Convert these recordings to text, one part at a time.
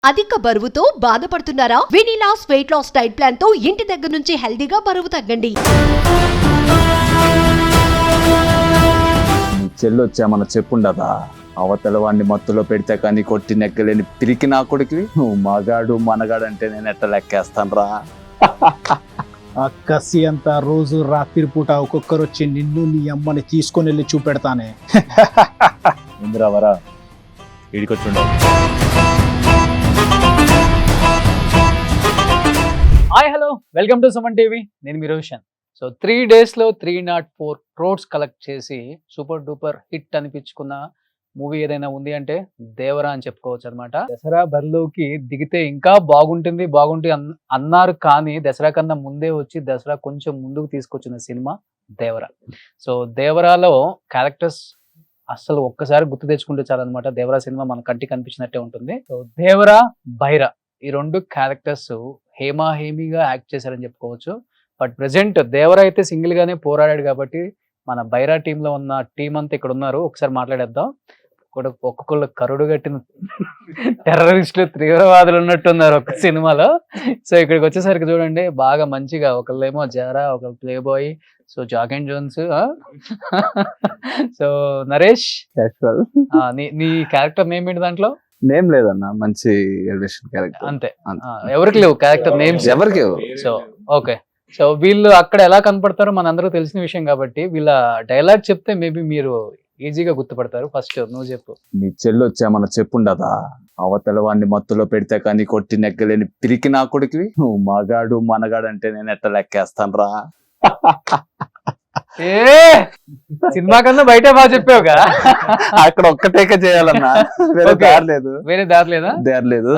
అధిక బరువుతో బాధపడుతున్నారా? వినీలాస్ వెయిట్ లాస్ డైట్ ప్లాన్ తో ఇంటి దగ్గర నుంచి హెల్దీగా బరువు తగ్గండి. చెల్లి వచ్చామన్న చెప్పుండదా? అవతల వాడిని మత్తులో పెడితే కానీ కొట్టి నెక్కలేని పిరికి నా కొడుకువి. నువ్వు మగాడు మనగాడు అంటే నేను ఎట్ట లెక్కేస్తాను రా. ఆ కసి అంతా రోజు రాత్రి పూట ఒక్కొక్కరు వచ్చి నిన్ను నీ అమ్మని తీసుకొని వెళ్ళి చూపెడతానే. ఇంద్రావరా ఇడికొచ్చుండవు. Hi hello welcome to Suman TV. నేను మీ రోషన్. సో 3 days లో 304 crores కలెక్ట్ చేసి సూపర్ డూపర్ హిట్ అనిపించుకున్న మూవీ ఏదైనా ఉంది అంటే దేవరా అని చెప్పుకోవచ్చు అనమాట. దసరా బరిలోకి దిగితే ఇంకా బాగుంటుంది అన్నారు, కానీ దసరా కన్నా ముందే వచ్చి దసరా కొంచెం ముందుకు తీసుకొచ్చిన సినిమా దేవరా. సో దేవరాలో క్యారెక్టర్స్ అసలు ఒక్కసారి గుర్తు తెచ్చుకుంటే చాలన్నమాట. దేవరా సినిమా మన కంటికి కనిపించినట్టే ఉంటుంది. సో దేవరా, బైరా ఈ రెండు క్యారెక్టర్స్ హేమీగా యాక్ట్ చేశారని చెప్పుకోవచ్చు. బట్ ప్రెసెంట్ దేవరా అయితే సింగిల్ గానే పోరాడాడు కాబట్టి మన బైరా టీంలో ఉన్న టీం అంతా ఇక్కడ ఉన్నారు. ఒకసారి మాట్లాడేద్దాం. ఒక్కొక్కళ్ళు కరుడు కట్టిన టెర్రరిస్టులు, తీవ్రవాదులు ఉన్నట్టున్నారు ఒక సినిమాలో. సో ఇక్కడికి వచ్చేసరికి చూడండి, బాగా మంచిగా ఒకళ్ళేమో జారా, ఒకళ్ళు play boy, so Jack and Jones. So Naresh, నీ క్యారెక్టర్ నేమ్ ఏంటి దాంట్లో? నేమ్ లేదన్న, మంచి ఎలివేషన్ క్యారెక్టర్ అంతే. ఎవరికి లేవు క్యారెక్టర్ నేమ్స్, ఎవరికి. So okay. సో వీళ్ళు అక్కడ ఎలా కనపడతారో మనందరూ తెలిసిన విషయం కాబట్టి వీళ్ళ డైలాగ్ చెప్తే మేబీ మీరు ఈజీగా గుర్తుపడతారు. ఫస్ట్ నువ్వు చెప్పు. నీ చెల్లి వచ్చామన్న చెప్పుండదా? అవతల వాడిని మత్తులో పెడితే కానీ కొట్టి నెక్కలేని పిరికి నా కొడుకువి. నువ్వు మగాడు మనగాడు అంటే నేను ఎట్ట లెక్కేస్తాను రా. సినిమా కన్నా బయట బాగా చెప్పావుగా. అక్కడ ఒక్కటేక చేయాలన్నా, వేరే దారి లేదు. వేరే దారి లేదా? దారి లేదు.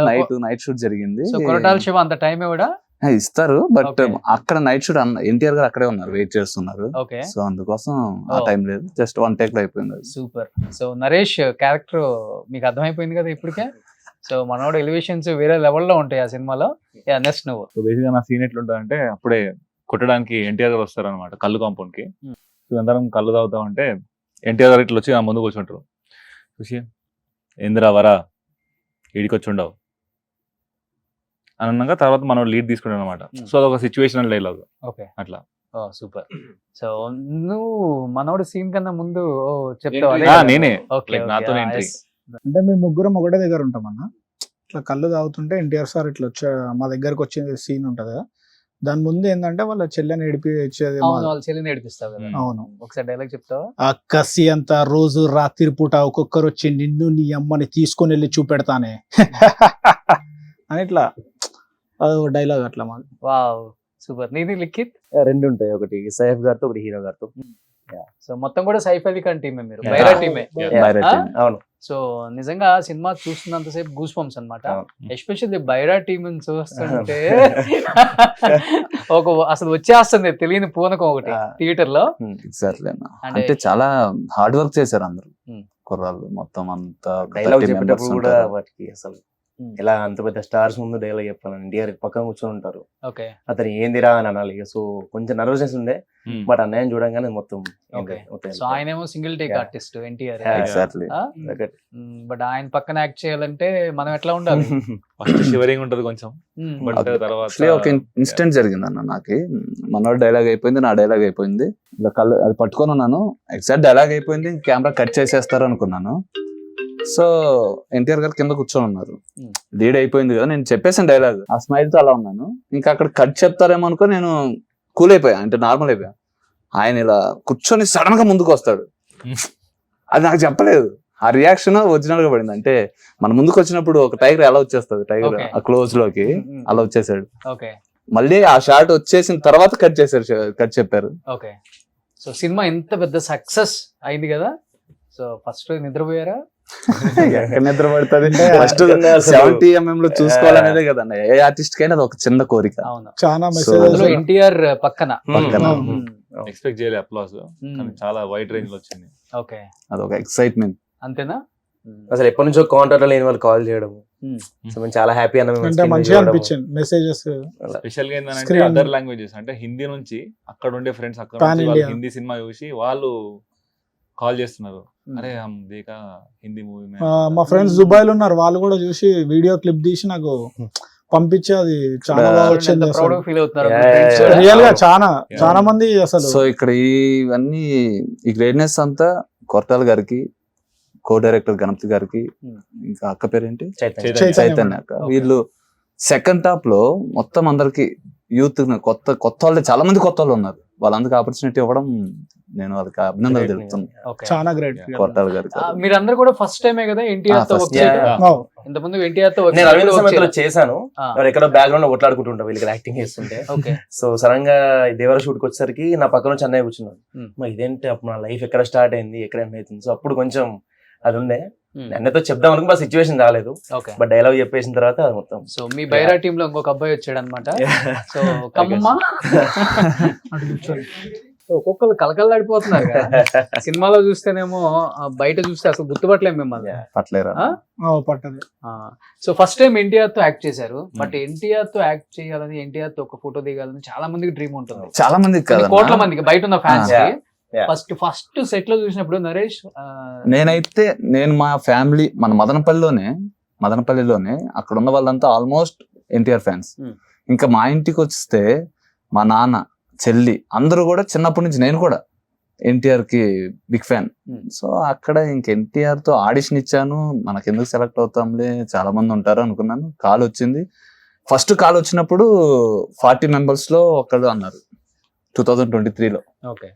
నైట్ షూట్ జరిగింది. సో కొరటాల శివ అంత టైం కూడా ఇస్తారు, బట్ అక్కడ నైట్ షూట్ ఎన్టీఆర్ గారు అక్కడే ఉన్నారు, వెయిట్ చేస్తున్నారు. సో అందుకోసం ఆ టైం లేదు, జస్ట్ 1 take లో అయిపోయింది. సూపర్. సో నరేష్ క్యారెక్టర్ మీకు అర్థమైపోయింది కదా ఇప్పటికే. సో మనోడు ఎలివేషన్స్ వేరే లెవెల్లో ఉంటాయి ఆ సినిమాలో. నెక్స్ట్ నువ్వు. సో బేసిక్ గా నా సీన్ ఎట్లుంటుందంటే, అప్పుడే కొట్టడానికి ఎన్టీఆర్ గారు వస్తారు అనమాట కళ్ళు కాంపౌండ్ కి. సో అందరం కళ్ళు తాగుతా ఉంటే ఎన్టీఆర్ గారు ఇట్లా వచ్చి నా ముందుకు కూర్చుంటారు. చూసి ఇంద్రావరా ఇడికొచ్చుండవు అని అన్నాక తర్వాత మనం లీడ్ తీసుకుంటాం అనమాట. సో అదొక సిచ్యువేషనల్ డైలాగ్. ఓకే, అట్లా. సూపర్. సో నువ్వు మనోడు సీన్ కన్నా ముందు చెప్తావా? నేనే. ఓకే, నాతో ఎంట్రీ. అంటే మేము ముగ్గురం ఒకటే దగ్గర ఉంటామన్న. ఇట్లా కళ్ళు తాగుతుంటే ఎన్టీఆర్ సార్ ఇట్లా వచ్చే మా దగ్గరకు వచ్చే సీన్ ఉంటది కదా. దాని ముందు ఏంటంటే వాళ్ళ చెల్లెని ఏడిపించేది. వాళ్ళ చెల్లిని ఏడిపిస్తావు కదా. అవును. ఒకసారి డైలాగ్ చెప్తావా? ఆ కసి అంతా రోజు రాత్రి పూట ఒక్కొక్కరు వచ్చి నిన్ను నీ అమ్మని తీసుకొని వెళ్ళి చూపెడతానే అని ఇట్లా అది డైలాగ్ అట్లా మాది. Wow, super. నీది లిఖిత్? 2 ఉంటాయి, ఒకటి సైఫ్ గారితో, ఒకటి హీరో గారితో. సో మొత్తం కూడా సైఫ్ అలీ ఖాన్ టీమే, మీరు బైరా టీమే. అవును. సో నిజంగా సినిమా చూస్తున్నంతసేపు గూస్ బంప్స్ అనమాట. ఎస్పెషల్లీ బైరా టీమ్ చూస్తుంటే అసలు వచ్చేస్తుంది తెలియని పూనకం ఒకటి థియేటర్ లో. ఎగ్జాక్ట్లీ అన్న. అంటే చాలా హార్డ్ వర్క్ చేశారు అందరూ కుర్రాళ్ళు మొత్తం అంతా. డైలాగ్ చెప్పేటప్పుడు కూడా వాటికి అసలు ఎలా అంత పెద్ద స్టార్స్ ముందు డైలాగ్ చెప్పాలని ఎన్టీఆర్ పక్కన కూర్చొని ఉంటారు. ఓకే, అతను ఏందిరా అని అనాలి. సో కొంచెం నర్వస్నెస్ ఉండే, బట్ అన్నయ్యని చూడంగానే మొత్తం. సో ఆయనేమో single take artist NTR. But ఆయన పక్కన యాక్ట్ చేయాలంటే మనం ఎట్లా ఉండాలి? ఫస్ట్ షివరింగ్ ఉంటది కొంచెం, బట్ తర్వాత ఒక ఇన్సిడెంట్ జరిగింది అన్న. నాకు మనోడు డైలాగ్ అయిపోయింది, నా డైలాగ్ అయిపోయింది. ఇలా కళ్ళు అది పట్టుకొని ఉన్నాను, ఎగ్జాక్ట్ డైలాగ్ అయిపోయింది, కెమెరా కట్ చేసేస్తారు అనుకున్నాను. సో ఎన్టీఆర్ గారు కింద కూర్చొని ఉన్నారు, లీడ్ అయిపోయింది కదా. నేను చెప్పేసాను డైలాగ్, ఆ స్మైల్ తో అలా ఉన్నాను. ఇంకా అక్కడ కట్ చెప్తారేమో అనుకో నేను కూల్ అయిపోయా, అంటే నార్మల్ అయిపోయా. ఆయన ఇలా కూర్చొని సడన్ గా ముందుకు వస్తాడు, అది నాకు చెప్పలేదు. ఆ రియాక్షన్ ఒరిజినల్ గా పడింది. అంటే మన ముందుకు వచ్చినప్పుడు ఒక టైగర్ ఎలా వచ్చేస్తుంది, టైగర్ ఆ క్లోజ్ లోకి అలా వచ్చేసాడు. మళ్ళీ ఆ షాట్ వచ్చేసిన తర్వాత కట్ చెప్పారు. ఓకే. సో సినిమా ఎంత పెద్ద సక్సెస్ అయింది కదా. సో ఫస్ట్ నిద్రపోయారా? నిద్ర పడుతుంది. ఫస్ట్ 70 mm లో చూసుకోవాలనేదే కదండి ఏ ఆర్టిస్ట్ కైనా, అది ఒక చిన్న కోరిక. చాలా ఎన్టీఆర్ పక్కన ఎక్స్పెక్ట్ చేయలే అప్లాస్, చాలా వైడ్ రేంజ్ లో వచ్చింది. ఓకే, అదొక ఎక్సైట్మెంట్. అంతేనా? అసలు ఎప్పటి నుంచో కాంటాక్ట్ లేని వాళ్ళు కాల్ చేయడం, చాలా హ్యాపీ మంచిగా అనిపించింది. మెసేజెస్ స్పెషల్ గా ఏంటంటే అదర్ లాంగ్వేజెస్, అంటే హిందీ నుంచి అక్కడ ఉండే ఫ్రెండ్స్ అక్కడ హిందీ సినిమా చూసి వాళ్ళు కాల్ చేస్తున్నారు, అరే హమ్ దేకా హిందీ మూవీ మా ఫ్రెండ్స్ దుబాయ్ లో ఉన్నారు, వాళ్ళు కూడా చూసి వీడియో క్లిప్ తీసి నాకు పంపించి అది చాలా బాగా వచ్చింది ప్రౌడ్ ఫీల్ అవుతున్నారు Yeah, yeah, yeah. రియల్ గా చాలా మంది అసలు. సో ఇక్కడ ఇవన్నీ ఈ గ్రేట్నెస్ అంతా కొరటాల గారికి, కో డైరెక్టర్ గణపతి గారికి, ఇంకా అక్క పేరేంటి చైతన్య అక్క, వీళ్ళు సెకండ్ హాఫ్ లో మొత్తం అందరికి యూత్ కొత్త వాళ్ళు చాలా మంది కొత్త వాళ్ళు ఉన్నారు, వాళ్ళందరికి ఆపర్చునిటీ ఇవ్వడం నేను వాళ్ళకి అభినందనలు తెలుపుతున్నాను చాలా గ్రేట్. కొరటాల గారికి. మీరందరూ కూడా ఫస్ట్ టైమే కదా ఎన్టీఆర్ తో వర్క్ చేయడం? ఇంతకుముందు ఎన్టీఆర్ తో నేను అరవింద్ సమేతలో చేశాను, ఎక్కడో బ్యాక్గ్రౌండ్ లో కొట్లాడుకుంటుంటా వీళ్ళకి యాక్టింగ్ చేస్తుంటే. సో సడన్ గా దేవర షూట్ కి వచ్చేసరికి నా పక్కన చెన్నై కూర్చున్నాను, ఇదేంటి అప్పుడు నా లైఫ్ ఎక్కడ స్టార్ట్ అయింది, ఎక్కడ ఎండ్ అవుతుంది. సో అప్పుడు కొంచెం అది ఉండే, అన్నతో చెప్దాం అనుకున్నా సిచ్యువేషన్ రాలేదు, బట్ డైలాగ్ చెప్పేసిన తర్వాత మొత్తం. సో మీ బైరా టీమ్ లో ఇంకొక అబ్బాయి వచ్చాడు అనమాట. సో కమ్మమ్మ ఒక్కొక్కరు కలకల్లాడిపోతున్నారు కదా సినిమాలో చూస్తేనేమో, బయట చూస్తే అసలు గుర్తుపట్టలేము మిమ్మల్ని. పట్లేరా? పట్టదు. సో ఫస్ట్ టైం ఎన్టీఆర్ తో యాక్ట్ చేశారు, బట్ ఎన్టీఆర్ తో యాక్ట్ చేయాలని, ఎన్టీఆర్ తో ఒక ఫోటో దిగాలని చాలా మందికి డ్రీమ్ ఉంటుంది, చాలా మందికి కాదు, కోట్ల మందికి బయట ఉన్న ఫ్యాన్స్ కి. Yeah. ఫస్ట్ సెట్ లో చూసినప్పుడు నరేష్, నేను మా ఫ్యామిలీ మన మదనపల్లిలోనే అక్కడ ఉన్న వాళ్ళంతా ఆల్మోస్ట్ ఎన్టీఆర్ ఫ్యాన్స్. ఇంకా మా ఇంటికి వస్తే మా నాన్న, చెల్లి అందరూ కూడా చిన్నప్పటి నుంచి, నేను కూడా ఎన్టీఆర్ కి బిగ్ ఫ్యాన్. సో అక్కడ ఇంక ఎన్టీఆర్ తో ఆడిషన్ ఇచ్చాను, మనకి ఎందుకు సెలెక్ట్ అవుతాంలే చాలా మంది ఉంటారు అనుకున్నాను. కాల్ వచ్చింది, ఫస్ట్ కాల్ వచ్చినప్పుడు 40 members లో ఒకళ్ళు అన్నారు 2023లో. ఓకే.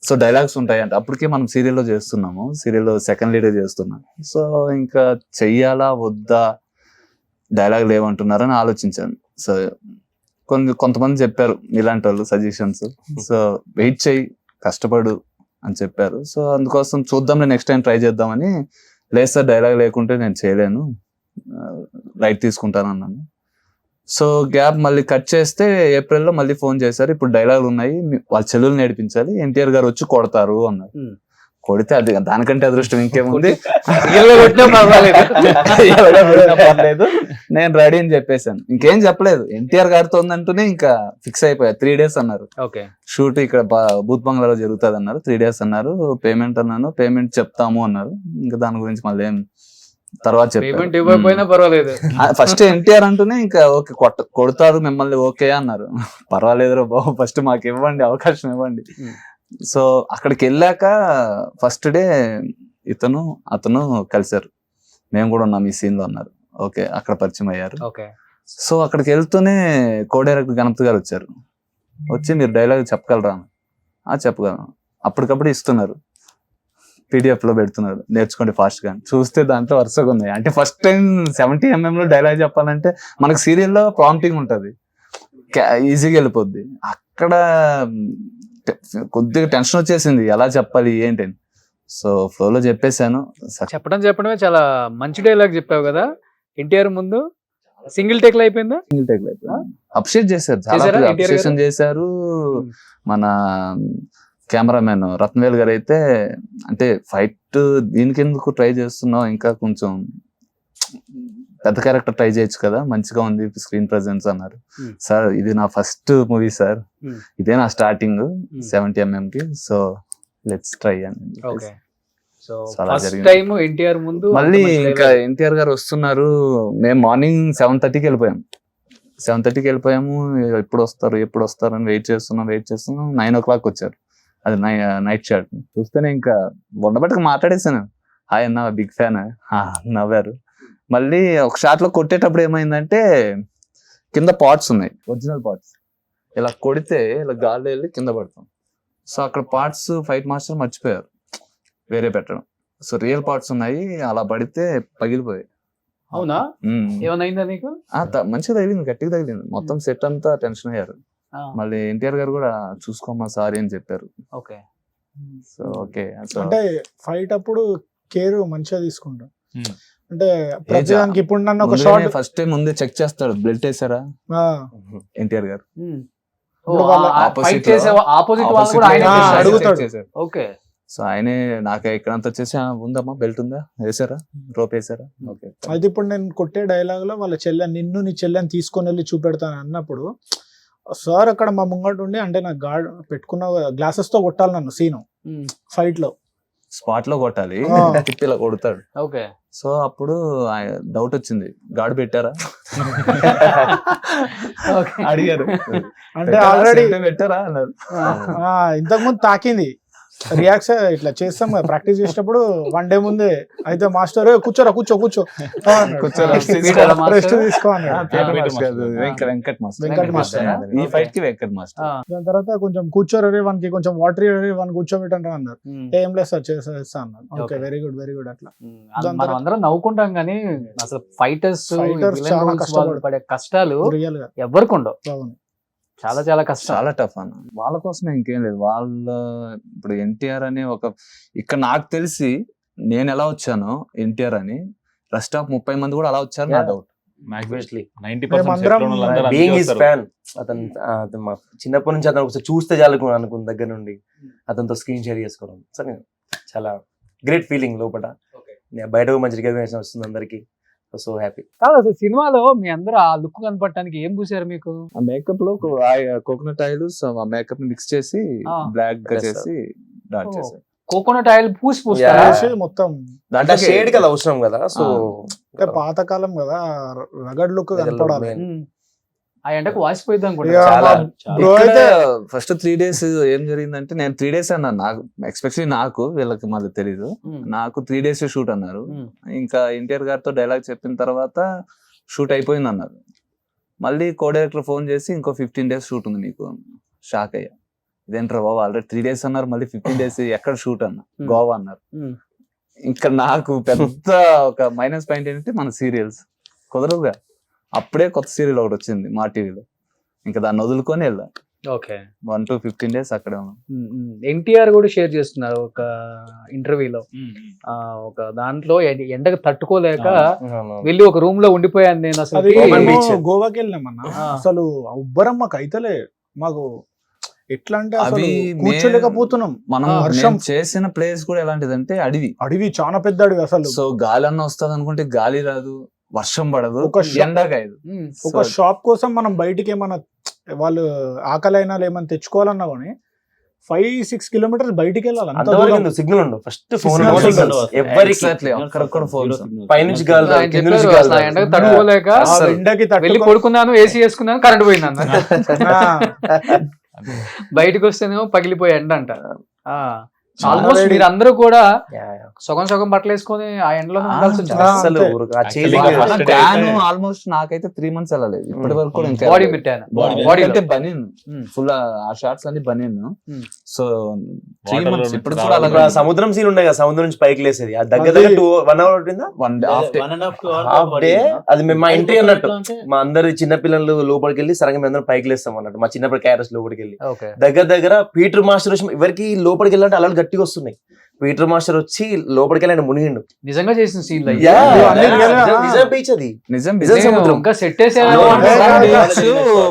సో డైలాగ్స్ ఉంటాయంట, అప్పటికే మనం సీరియల్లో చేస్తున్నాము, సీరియల్లో సెకండ్ లీడ్ చేస్తున్నాం. సో ఇంకా చెయ్యాలా వద్దా, డైలాగులు ఏమంటున్నారని ఆలోచించాను. సో కొంతమంది చెప్పారు ఇలాంటి వాళ్ళు సజెషన్స్, సో వెయిట్ చేయి, కష్టపడు అని చెప్పారు. సో అందుకోసం చూద్దాంలే, నెక్స్ట్ టైం ట్రై చేద్దామని, లేదు సార్ డైలాగ్ లేకుంటే నేను చేయలేను, రైట్ తీసుకుంటాను అన్నాను. సో గ్యాప్ మళ్ళీ కట్ చేస్తే ఏప్రిల్లో మళ్ళీ ఫోన్ చేశారు, ఇప్పుడు డైలాగులు ఉన్నాయి, వాళ్ళ చెల్లెలు నేర్పించాలి, ఎన్టీఆర్ గారు వచ్చి కొడతారు అన్నారు. కొడితే అది దానికంటే అదృష్టం ఇంకేముంది, పర్లేదు నేను రెడీ అని చెప్పేశాను, ఇంకేం చెప్పలేదు. ఎన్టీఆర్ గారితో ఉందంటూనే ఇంకా ఫిక్స్ అయిపోయా. 3 days అన్నారు షూట్, ఇక్కడ బూత్ బంగ్లాలో జరుగుతుంది అన్నారు. 3 days అన్నారు. పేమెంట్ అన్నాను, పేమెంట్ చెప్తాము అన్నారు. ఇంకా దాని గురించి మళ్ళీ ఏం తర్వాత పేమెంట్ ఇవ్వకపోయినా పర్వాలేదు, ఫస్ట్ ఎన్టీఆర్ అంటూనే ఇంకా ఓకే కొడతారు మిమ్మల్ని ఓకే అన్నారు. పర్వాలేదు రా బాబు, ఫస్ట్ మాకు ఇవ్వండి, అవకాశం ఇవ్వండి. సో అక్కడికి వెళ్ళాక ఫస్ట్ డే అతను కలిశారు, మేము కూడా ఉన్నాం ఈ సీన్ లో అన్నారు. ఓకే, అక్కడ పరిచయం అయ్యారు. సో అక్కడికి వెళ్తూనే కో డైరెక్టర్ గణపతి గారు వచ్చారు, వచ్చి మీరు డైలాగ్ చెప్పగలరా? చెప్పగలను. అప్పటికప్పుడు ఇస్తున్నారు, PDF లో పెడుతున్నారు, నేర్చుకోండి ఫాస్ట్ గా. చూస్తే దాంట్లో వరుసగా ఉన్నాయి. అంటే ఫస్ట్ టైం 70 mm లో డైలాగ్ చెప్పాలంటే మనకు సీరియల్లో ప్రాంప్టింగ్ ఉంటది, ఈజీగా వెళ్ళిపోద్ది. అక్కడ కొద్దిగా టెన్షన్ వచ్చేసింది, ఎలా చెప్పాలి ఏంటి. సో ఫ్లోలో చెప్పేశాను. చెప్పడమే చాలా మంచి డైలాగ్ చెప్పావు కదా ఎన్టీఆర్ ముందు. సింగిల్ టేక్ లో అయిపోయిందా? సింగిల్ టేక్ లో అయిపోయింది. అప్రిషియేట్ చేశారు, చాలా అప్రిషియేషన్ చేశారు. మన కెమెరామెన్ రత్నవేల్ గారు అయితే, అంటే ఫైట్ దీనికి ఎందుకు ట్రై చేస్తున్నావు, ఇంకా కొంచెం పెద్ద క్యారెక్టర్ ట్రై చేయొచ్చు కదా, మంచిగా ఉంది స్క్రీన్ ప్రెజెన్స్ అన్నారు. సార్ ఇది నా ఫస్ట్ మూవీ సార్, ఇదే నా స్టార్టింగ్ 70 mm కి, సో లెట్స్ ట్రై అని. మళ్ళీ ఇంకా ఎన్టీఆర్ గారు వస్తున్నారు, మేము మార్నింగ్ 7:30కి వెళ్ళిపోయాం. 7:30కి వెళ్ళిపోయాము. ఎప్పుడు వస్తారు అని వెయిట్ చేస్తున్నాం. 9 o'clock వచ్చారు. అది నైట్ షాట్. చూస్తేనే ఇంకా ఉండబెట్టక మాట్లాడేసాను, హాయ్ అన్న బిగ్ ఫ్యాన్, నవ్వారు. మళ్ళీ ఒక షాట్ లో కొట్టేటప్పుడు ఏమైందంటే కింద పార్ట్స్ ఉన్నాయి, ఒరిజినల్ పార్ట్స్, ఇలా కొడితే ఇలా గాల్లో వెళ్ళి కింద పడతాం. సో అక్కడ పార్ట్స్ ఫైట్ మాస్టర్ మర్చిపోయారు వేరే పెట్టడం. సో రియల్ పార్ట్స్ ఉన్నాయి, అలా పడితే పగిలిపోయాయి. అవునా? ఏమైందా నీకు? మంచిగా తగిలింది, గట్టిగా తగిలింది. మొత్తం సెట్ అంతా టెన్షన్ అయ్యారు. మళ్ళీ ఎన్టీఆర్ గారు కూడా చూసుకోమ్మా సారీ అని చెప్పారు. సో ఓకే, అంటే ఫైట్ అప్పుడు కేర్ మంచిగా తీసుకుంటాం. అంటే ప్రతిదానికి ఇప్పుడు నన్ను ఒక షాట్ ఫస్ట్ టైం ముందే చెక్ చేస్తాడు, బ్లడ్ వేసారా ఎన్టీఆర్ గారు, అడుగుతాడు. సో ఆయనే నాకు ఇక్కడంతా వచ్చేసి ఉందమ్మా బెల్ట్ ఉందా, వేసారా, రోప్ వేసారా. ఓకే, అయితే ఇప్పుడు నేను కొట్టే డైలాగ్ లో వాళ్ళ నిన్ను నీ చెల్లెని తీసుకొని వెళ్ళి చూపెడతాను అన్నప్పుడు సార్ అక్కడ మా ముంగట ఉండి, అంటే నాకు గార్డ్ పెట్టుకున్న గ్లాసెస్ తో కొట్టాలి నన్ను సీను ఫైట్ లో. స్పాట్ లో కొట్టాలి, ఆ. తిప్పి ఇలా కొడతాడు. ఓకే. సో అప్పుడు డౌట్ వచ్చింది, గాడి పెట్టారా ఓకే. అడిగారు. అంటే ఆల్రెడీ పెట్టారా అన్నారు. ఇంతకు ముందు తాకింది రియాక్షన్ ఇట్లా చేస్తాం కదా ప్రాక్టీస్ చేసేటప్పుడు 1 డే ముందే అయితే మాస్టర్ కూర్చోరా కూర్చో కూర్చోరా, రెస్ట్ తీసుకో అన్నాడు. వెంకట్ మాస్టర్. వెంకట్ మాస్టర్. ఈ ఫైట్ కి వెంకట్ మాస్టర్. దాని తర్వాత కొంచెం కూర్చోరే వానికి కొంచెం వాటర్ వానికి కూర్చోబెట్టండి అన్నారు. ఏం లేదు సార్ చేస్తా అన్నారు. Okay Okay. వెరీ గుడ్ అట్లా. మనం అందరం నవ్వుకుంటాం కానీ అసలు ఫైటర్స్ చాలా కష్టపడతారు. పడే కష్టాలు రియల్ గా ఎవరికి ఉండవు. అవును. చాలా చాలా కష్టం. చాలా టఫ్ అన్న. వాళ్ళ కోసమే, ఇంకేం లేదు. వాళ్ళ ఇప్పుడు ఎన్టీఆర్ అని ఒక ఇక్కడ నాకు తెలిసి నేను ఎలా వచ్చానో ఎన్టీఆర్ అని రెస్ట్ ఆఫ్ 30 మంది కూడా అలా వచ్చారు నా doubt. Obviously. 90% being his fan, అతను మా చిన్నప్పటి నుంచి అతను ఒకసారి చూస్తే చాలు అనుకున్న దగ్గర నుండి అతనితో స్క్రీన్ షేర్ చేసుకోవడం సరే చాలా గ్రేట్ ఫీలింగ్ లోపల. బయట మంచి రికగ్నైజేషన్ వస్తుంది అందరికి. So happy. కాదు అసలు సినిమాలో మీ అందరూ ఆ లుక్ కనపడటానికి ఏం పూసారు మీకు? ఆ మేకప్ లో కోకోనట్ ఆయిల్ మేకప్ మిక్స్ చేసి బ్లాక్ గా చేసి డాట్ చేశారు. కోకోనట్ ఆయిల్ పూస్తారా? మొత్తం దాంట్లో షేడ్ కదా అవసరం కదా. సో పాతకాలం కదా, రగడ్ లుక్ కనపడాలి. ఆ ఎండకు వాసిపోయిద్ది అనుకుంటా. ఇక బ్రో అయితే ఫస్ట్ 3 days ఏం జరిగిందంటే, నేను 3 days అన్నాను. నాకు ఎక్స్పెక్ట్లీ నాకు వీళ్ళకి మళ్ళీ తెలీదు. నాకు 3 days షూట్ అన్నారు. ఇంకా ఎన్టీఆర్ గారితో డైలాగ్ చెప్పిన తర్వాత షూట్ అయిపోయింది అన్నారు. మళ్ళీ కో డైరెక్టర్ ఫోన్ చేసి ఇంకో 15 days షూట్ ఉంది మీకు. షాక్ అయ్యా, ఇదేంటారా బాబు ఆల్రెడీ 3 days అన్నారు, మళ్ళీ 15 days ఎక్కడ షూట్ అన్న, గోవా అన్నారు. ఇంకా నాకు పెద్ద ఒక మైనస్ పాయింట్ ఏంటంటే మన సీరియల్స్ కుదరదుగా. అప్పుడే కొత్త సీరియల్ ఒకటి వచ్చింది మా టీవీలో, ఇంకా దాన్ని వదులుకొని వెళ్ళా. ఓకే. 1 to 15 days అక్కడే ఉన్నాం. ఎన్టీఆర్ కూడా షేర్ చేస్తున్నారు ఒక ఇంటర్వ్యూలో. ఒక దాంట్లో ఎండకు తట్టుకోలేక వెళ్ళి ఒక రూమ్ లో ఉండిపోయాను నేను. అసలు అది Open beach. గోవాకి వెళ్ళినామన్నా. అసలు ఉబ్బరం మాకు అయితలే. మాకు ఎట్లా అంటే అసలు అవి కూర్చోలేకపోతున్నాం. మనం వర్షం చేసిన ప్లేస్ కూడా ఎలాంటిదంటే అడవి చాలా పెద్ద అడవి అసలు. సో గాలి అన్న వస్తుంది అనుకుంటే గాలి రాదు, వర్షం పడదు, ఒక ఎండగాయదు. ఒక షాప్ కోసం మనం బయటికి ఏమన్నా వాళ్ళు ఆకలి అయినా ఏమైనా తెచ్చుకోవాలన్నా కానీ 5-6 kilometers బయటికి వెళ్ళాలి. అంత దూరం. సిగ్నల్ ఉండవు. ఫస్ట్ ఫోన్ Signal ఎవరికి అక్కడక్కడ ఫోన్స్. పైనుంచి గాలి ఆయన చెప్పారు, అసలు ఆ ఎండకు తట్టుకోలేక ఆ ఎండకి వెళ్ళి పడుకున్నాను, ఏసీ వేసుకున్నాను, కరెంట్ పోయింది అన్న. బయటకు వస్తేనేమో పగిలిపోయే ఎండ అంట. ఆల్మోస్ట్ మీరు అందరూ కూడా సగం బట్టలు వేసుకొని ఆ ఎండలో ఉండాల్సి వచ్చింది. అసలు ఆ chasing ఆల్మోస్ట్ నాకైతే 3 months వెళ్ళలేదు ఇప్పటి వరకు కూడా. ఇంకా బాడీ పెట్టాను. బాడీ అంటే బనీన్ ఫుల్, ఆ షార్ట్స్ అన్ని బనీన్. సో 3 months ఇప్పటి కూడా ఇప్పుడు అలాగే. ఆ సముద్రం సీన్ ఉండే కదా, సముద్రం నుంచి పైకి లేసేది. ఆ దగ్గర 1 hour పట్టిందా, హాఫ్ డే. అది మేము మా ఇంటి అన్నట్టు. మా అందరి చిన్న పిల్లలు లోపలికి వెళ్ళి సరంగా మేము అందరం పైకి లేస్తాం అన్నట్టు. మా చిన్నప్పుడు క్యారెస్ లోపలికి వెళ్ళి ఓకే. దగ్గర పీటర్ మాస్టర్ వచ్చి ఎవరికి లోపలికి వెళ్ళాలంటే అలా గట్టిగా వస్తున్నాయి. పీటర్ మాస్టర్ వచ్చి లోపలికి వెళ్ళి ఆయన మునిగిండు. నిజంగా చేసిన సీన్ నిజం బీచ్ అది, నిజం నిజం సముద్రం. ఇంకా సెట్ చేసే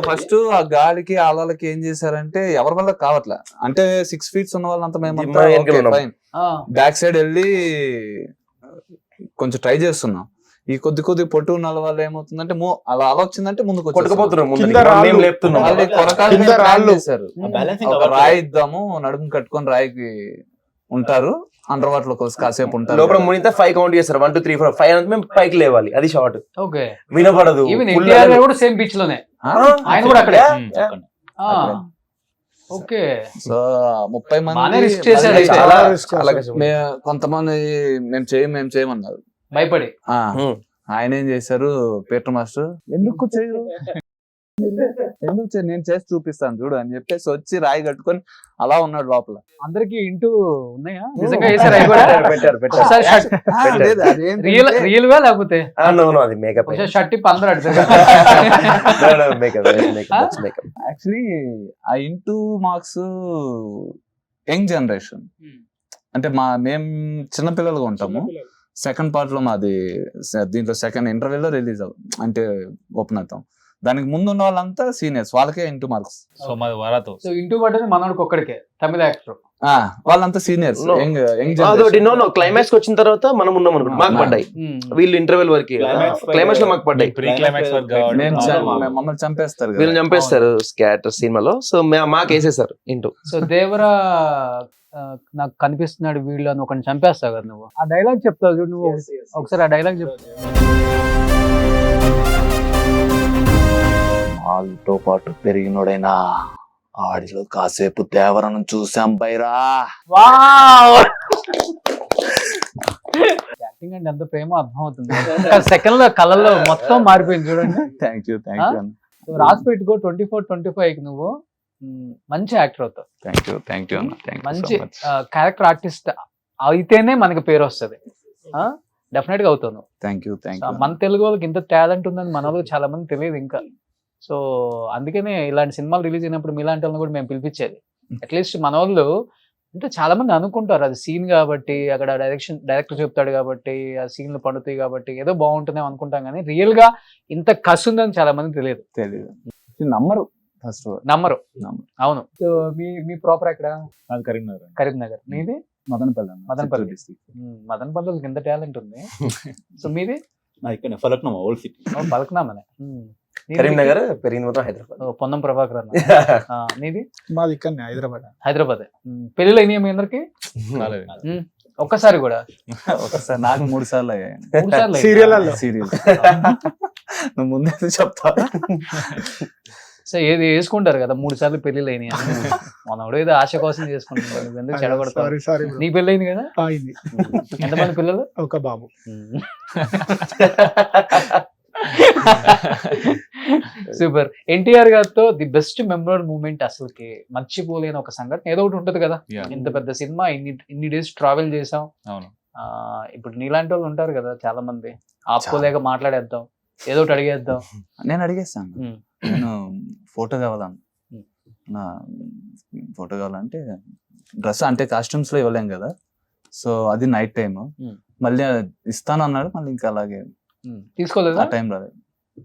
ఫస్ట్ ఆ గాలికి ఆళ్ళకి ఏం చేశారంటే ఎవరి వల్ల కావట్లే. అంటే 6 feet ఉన్న వాళ్ళంతా మా వెనకాల ఉన్నాం. బ్యాక్ సైడ్ వెళ్ళి కొంచెం ట్రై చేస్తున్నాం. ఈ కొద్ది పొట్టు ఉన్న వాళ్ళు ఏమవుతుందంటే అలా వచ్చిందంటే ముందుకు కొట్టుకుపోతున్నాం. కింద రాళ్ళు. లేపుతున్నాం. కింద రాళ్ళు. చేశారు. ఒక రాయి ఇద్దాము, నడుము కట్టుకొని రాయికి ఉంటారు, అండర్ వాటర్ లో కాసేపు ఉంటారు. లోపల మునిగితే 5 కౌంట్ చేస్తారు. 1 2 3 4 5 అంటే మేము పైకి లేవాలి. అది షార్ట్. ఓకే. వినపడదు. ఈవెన్ ఎన్టీఆర్ కూడా సేమ్ బీచ్ లోనే, ఆయన కూడా అక్కడే. ఓకే. సో 30 బాగానే మంది risk చేశారు అయితే. చాలా అలాగే కొంతమంది మేము చేయమన్నారు భయపడి. ఆయన ఏం చేశారు, పీటర్ మాస్టర్ ఎందుకు చేయరు, నేను చేసి చూపిస్తాను చూడు అని చెప్పేసి వచ్చి రాయి కట్టుకొని అలా ఉన్నాడు లోపల. అందరికి ఇంటూ ఉన్నాయా నిజంగా వేసారు అవి కూడా? రియల్ గా లేకపోతే అది మేకప్ షర్ట్ ఇప్పి అందరూ అడుగుతారు. యాక్చువల్లీ ఆ ఇంటూ మార్క్స్ యంగ్ జనరేషన్, అంటే మేము చిన్నపిల్లలుగా ఉంటాము. సెకండ్ పార్ట్ లో మాది దీంట్లో సెకండ్ ఇంటర్వ్యూలో రిలీజ్ అంటే ఓపెన్ అవుతాం. దానికి ముందు ఉన్న వాళ్ళంతా సీనియర్స్, వాళ్ళకే ఇంటూ మార్క్స్. సో మాది వారాతో. సో ఇంటూ పడ్డది మనోడికి ఒక్కడికే, తమిళ యాక్టర్. వాళ్ళంతా సీనియర్స్. క్లైమాక్స్ వచ్చిన తర్వాత మనం ఉన్నాం అనుకుంటా, మాకు పడ్డాయి. వీళ్ళు ఇంటర్వెల్ వరకు క్లైమాక్స్ లో మాకు పడ్డాయి. ప్రీ క్లైమాక్స్ వరకు మమ్మల్ని చంపేస్తారు, వీళ్ళని చంపేస్తారు స్కాటర్ సినిమాలో. సో మాకు వేసేసారు ఇంటూ. సో దేవరా నాకు కనిపిస్తున్నాడు వీళ్ళు అని ఒకరిని చంపేస్తావు కదా నువ్వు. ఆ డైలాగ్ చెప్తావు చూడు నువ్వు, ఒకసారి ఆ డైలాగ్ చెప్పు. వాళ్ళతో పాటు పెరిగినోడైనా ఆడిలో కాసేపు దేవరను చూసాం బైరా. యాక్టింగ్ అంటే ఎంత ప్రేమ అర్థం అవుతుంది. సెకండ్ లో కళ్ళల్లో మొత్తం మారిపోయింది చూడండి. థ్యాంక్ యూ నువ్వు రాసి పెట్టుకో 24-25 నువ్వు మంచి యాక్టర్ అవుతావు. థ్యాంక్ యూ అన్న. మంచి క్యారెక్టర్ ఆర్టిస్ట్ అయితేనే మనకి పేరు వస్తుంది. డెఫినెట్ గా అవుతావు నువ్వు. థ్యాంక్ యూ మన తెలుగు వాళ్ళకి ఇంత టాలెంట్ ఉందని మన వాళ్ళకి చాలా మంది తెలియదు ఇంకా. సో అందుకనే ఇలాంటి సినిమాలు రిలీజ్ అయినప్పుడు మీలాంటి వాళ్ళని కూడా మేము పిలిపించేది. అట్లీస్ట్ మన వాళ్ళు అంటే చాలా మంది అనుకుంటారు అది సీన్ కాబట్టి, అక్కడ డైరెక్టర్ చెప్తాడు కాబట్టి, ఆ సీన్లు పండుతాయి కాబట్టి ఏదో బాగుంటుందేమో అనుకుంటాం, కానీ రియల్ గా ఇంత కసి ఉందని చాలా మంది తెలియదు. నమ్మరు ఫస్ట్ నమ్మరు. అవును. సో మీ ప్రాపర్ ఎక్కడ? అది కరీంనగర్. కరీంనగర్. మీది? మదనపల్లి. మదనపల్లికి ఎంత టాలెంట్ ఉంది. సో మీది? ఇక్కడ ఫలక్నామా ఓల్డ్ సిటీ. పలకనామనే. కరీంనగర్, పెరిగింది మొత్తం హైదరాబాద్. పొన్నం ప్రభాకర్ అన్న. నీది? మాది ఇక్కడ హైదరాబాద్. పెళ్ళిళ్ళు అయినాయి మీ అందరికి? ఒక్కసారి కూడా? ఒకసారి నాకు 3 సార్లు అయ్యాయి. 3 సార్లు సీరియల్ నువ్వు ముందే చెప్తా. సో ఏది వేసుకుంటారు కదా 3 సార్లు పెళ్లిళ్ళు అయినాయి. మనోడు ఏదో ఆశ కోసం చేసుకుంటున్నాడు, నువ్వు ఎందుకు చెడగొడతావు? నీ పెళ్లి అయింది కదా? ఎంతమంది పిల్లలు? ఒక బాబు. సూపర్. ఎన్టీఆర్ గారితో ది బెస్ట్ మెమరబుల్ మూమెంట్, అసలుకి మర్చిపోలేని ఒక సంఘటన ఏదో ఒకటి ఉంటది కదా. ఇంత పెద్ద సినిమా, ఇన్ని డేస్ ట్రావెల్ చేసాం. అవును. ఇప్పుడు నీలాంటి వాళ్ళు ఉంటారు కదా చాలా మంది, ఆపుకోలేక మాట్లాడేద్దాం, ఏదో ఒకటి అడిగేద్దాం. నేను అడిగేస్తాను. నేను ఫోటో కావాలను, నా ఫోటో కావాలంటే డ్రెస్ అంటే కాస్ట్యూమ్స్ లో ఇవ్వలేం కదా. సో అది నైట్ టైమ్ మళ్ళీ ఇస్తాను అన్నాడు. మళ్ళీ ఇంకా అలాగే తీసుకోలేదు ఆ టైం రాలేదు.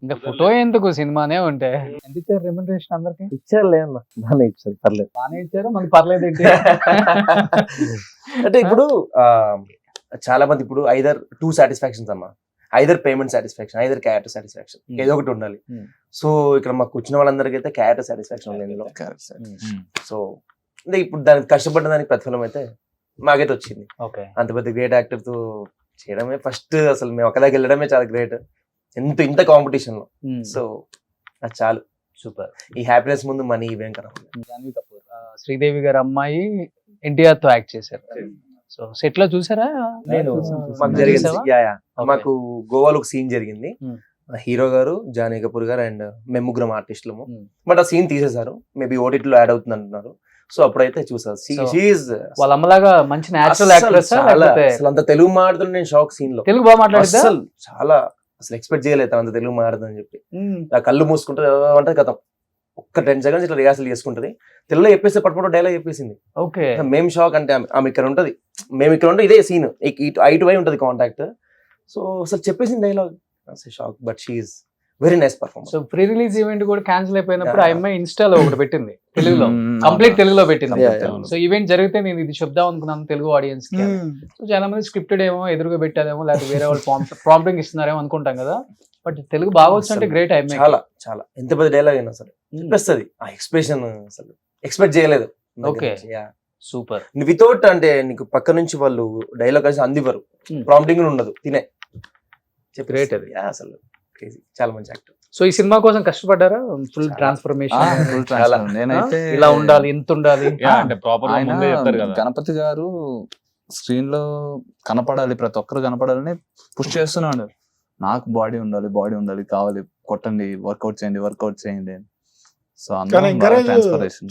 ఇంకా ఫోటో ఎందుకు, సినిమానే ఉంటే. ఎంత ఇచ్చారు రెమ్యునరేషన్ అందరికి? ఇచ్చారులే అన్న, బాగానే ఇచ్చారు, పర్లేదు. బాగానే ఇచ్చారు, మళ్ళీ పర్లేదు ఏంటి? అంటే ఇప్పుడు చాలా మంది ఇప్పుడు ఐదర్ 2 సాటిస్ఫాక్షన్స్ అమ్మా, either payment satisfaction, either character satisfaction, ఏదో ఒకటి ఉండాలి. సో ఇక్కడ మాకు వచ్చిన వాళ్ళందరికీ అయితే క్యారెక్టర్ సాటిస్ఫాక్షన్ ఉంది ఇందులో. సో అంటే ఇప్పుడు దానికి కష్టపడ్డ దానికి ప్రతిఫలం అయితే మాకైతే వచ్చింది. అంత పెద్ద గ్రేట్ యాక్టర్ తో చేయడమే ఫస్ట్, అసలు మేము ఒకదాకి వెళ్ళడమే చాలా గ్రేట్, ఇంత కాంపిటీషన్ లో. సో అది చాలు. సూపర్. ఈ హ్యాపీనెస్ ముందు మనీ ఇవేం కదా. జాన్వీ కపూర్, శ్రీదేవి గారి అమ్మాయి ఎన్టీఆర్ తో యాక్ట్ చేశారు. సో సెట్ లో చూసారా? మాకు జరిగింది, మాకు గోవాలో ఒక సీన్ జరిగింది. హీరో గారు, జాన్వీ కపూర్ గారు అండ్ మేము 3 ఆర్టిస్టులము. బట్ ఆ సీన్ తీసేశారు, మేబీ ఓటీటీ లో యాడ్ అవుతుంది అంటున్నారు. సో అప్పుడైతే చూసారు. వాళ్ళ అమ్మలాగా మంచి నేచురల్ యాక్ట్రెస్. అసలు అంత తెలుగు మాట్లాడుతుంది, నేను షాక్. సీన్ లో తెలుగు బాగా మాట్లాడితే అసలు చాలా అసలు ఎక్స్పెక్ట్ చేయలేదు అంత తెలుగు మాట్లాడుతుందని చెప్పి. ఆ కళ్ళు మూసుకుంటే అంటే కథ ఒక్క 10 seconds ఇట్లా రిహార్సల్ చేసుకుంటది, తెలుగులో చెప్పేస్తే పట్టుపట్టు డైలాగ్ చెప్పేసింది. ఓకే. మేము షాక్. అంటే ఆమె ఇక్కడ ఉంటది, మేము ఇక్కడ ఉంటే ఇదే సీన్, ఐ టు ఐ ఉంటది కాంటాక్ట్. సో అసలు చెప్పేసింది dialogue, shock. But she's very nice performance. So pre release event కూడా క్యాన్సిల్ అయిపోయినప్పుడు ఆ అమ్మాయి ఇన్స్టాలో ఒకటి పెట్టింది, తెలుగులో, కంప్లీట్ తెలుగులో పెట్టింది. సో ఈవెంట్ జరిగితే నేను ఇది చెప్దాం అనుకున్నాను తెలుగు ఆడియన్స్ కి. సో చాలా మంది స్క్రిప్టెడ్ ఏమో ఎదురుగా పెట్టారేమో, లేకపోతే వేరే వాళ్ళు ప్రాంప్టింగ్ ఇస్తున్నారేమో అనుకుంటాం కదా. బట్ తెలుగు బాగా వచ్చు అంటే గ్రేట్. అమ్మాయి చాలా చాలా ఎంత పెద్ద డైలాగ్ అయినా సరే చెప్పేస్తుంది. ఆ ఎక్స్ప్రెషన్ అసలు ఎక్స్పెక్ట్ చేయలేదు. Okay, super. వితౌట్ అంటే నీకు పక్క నుంచి వాళ్ళు డైలాగ్ కలిసి అందివ్వరు, ప్రాంప్టింగ్ ఉండదు, తినే గ్రేట్ అది అసలు. చాలా మంచి యాక్టర్. సో ఈ సినిమా కోసం కష్టపడ్డారా? ఫుల్ ట్రాన్స్ఫర్మేషన్, నేనైతే ఇలా ఉండాలి, ఇంత ఉండాలి అంటే ప్రాపర్ గా ముందే చెప్తారు కదా. గణపతి గారు స్క్రీన్ లో కనపడాలి, ప్రతి ఒక్కరు కనపడాలని పుష్ చేస్తున్నాడు. నాకు బాడీ ఉండాలి కావాలి, కొట్టండి, వర్కౌట్ చేయండి. సో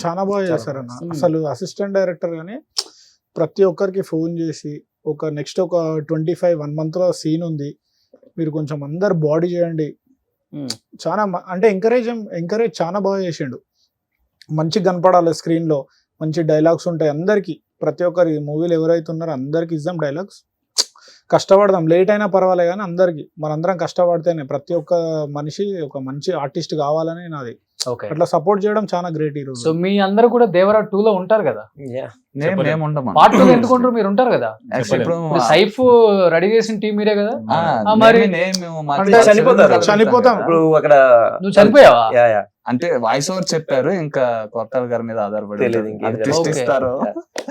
చాలా బాగా చేశారన్న. అసలు అసిస్టెంట్ డైరెక్టర్ గానీ ప్రతి ఒక్కరికి ఫోన్ చేసి ఒక నెక్స్ట్ ఒక 1 month లో సీన్ ఉంది, మీరు కొంచెం అందరు బాడీ చేయండి, చాలా అంటే ఎంకరేజ్ చాలా బాగా చేసిండు. మంచి కనపడాలి స్క్రీన్ లో, మంచి డైలాగ్స్ ఉంటాయి అందరికి. ప్రతి ఒక్కరి మూవీలు ఎవరైతే ఉన్నారో అందరికి ఇద్దాం డైలాగ్స్, కష్టపడదాం, లేట్ అయినా పర్వాలే కానీ అందరికి మనందరం కష్టపడితేనే ప్రతి ఒక్క మనిషి ఒక మంచి ఆర్టిస్ట్ కావాలని నాది. అట్లా సపోర్ట్ చేయడం చాలా గ్రేట్. ఈరోజు సో మీ అందరూ కూడా దేవరా 2 లో ఉంటారు కదా. పార్ట్ 2 ఎందుకుంటారు? మీరు ఉంటారు కదా. సైఫ్ రెడీ చేసిన టీం మీరే కదా. మరి చనిపోతాం. ఇప్పుడు అక్కడ నువ్వు చనిపోయావా? అంటే వాయిస్ ఓవర్ చెప్పారు, ఇంకా కొట్టాల గారి మీద ఆధారపడి తెలీదు ఉంటుంది. ఇంకేం అది తెలియదు. twist Okay. ఇస్తారో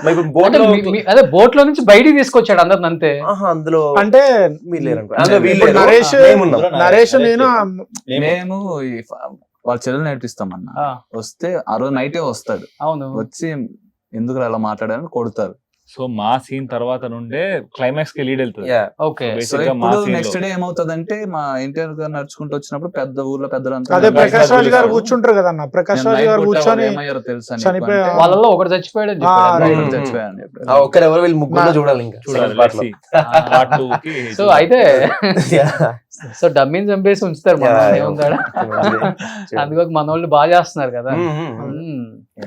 మరి ఇప్పుడు boat అంటే లో అదే బోట్ లో నుంచి బయటికి తీసుకొచ్చాడు అందరిని అంతే. ఆహా, అందులో అంటే మీరు లేరు అనుకో. అందులో వీళ్ళు ఇప్పుడు లేరు. నరేష్ మేమున్నాం. నరేష్ నేను మేము వాళ్ళ చెల్లెలు నేర్పిస్తామన్నా, ఆ, వస్తే ఆ రోజు నైటే వస్తాడు, అవును. వచ్చి ఎందుకు అలా మాట్లాడాలని కొడతారు. సో మా సీన్ తర్వాత నుండే క్లైమాక్స్ కి లీడ్ వెళ్తుంది. Yeah. ఓకే. సో బేసిక్ గా మా ఇప్పుడు scene నెక్స్ట్ లో డే ఏమవుతుందంటే మా ఎన్టీఆర్ గారు నడుచుకుంటూ వచ్చినప్పుడు పెద్ద ఊర్లో పెద్దలంతా అదే నన్ను ప్రకాష్ రాజ్ గారు పిలుస్తారు. కూర్చుంటారు కదన్న, ప్రకాష్ నేను రాజ్ లైట్ గారు కొట్టే వాళ్ళు కూర్చొని ఏమయ్యారో తెలుసా నీకు చనిపోయా- అంటే, వాళ్ళలో ఒకటి చచ్చిపోయాడని ఆ, చెప్పాడు. right. ఒకడు చచ్చిపోయాడని చెప్పారు. ఒక్కరు ఎవరు వీళ్ళు ముగ్గురు చూడాలి ఇంకా చూడాలి second part లో. పార్ట్ 2 కి. సో అయితే Yeah. సో డమ్మిని చంపేసి ఉంచుతారు మన Yeah, ఏముందా. మంచిది. అందుకు మన వాళ్ళు బాగా చేస్తున్నారు కదా.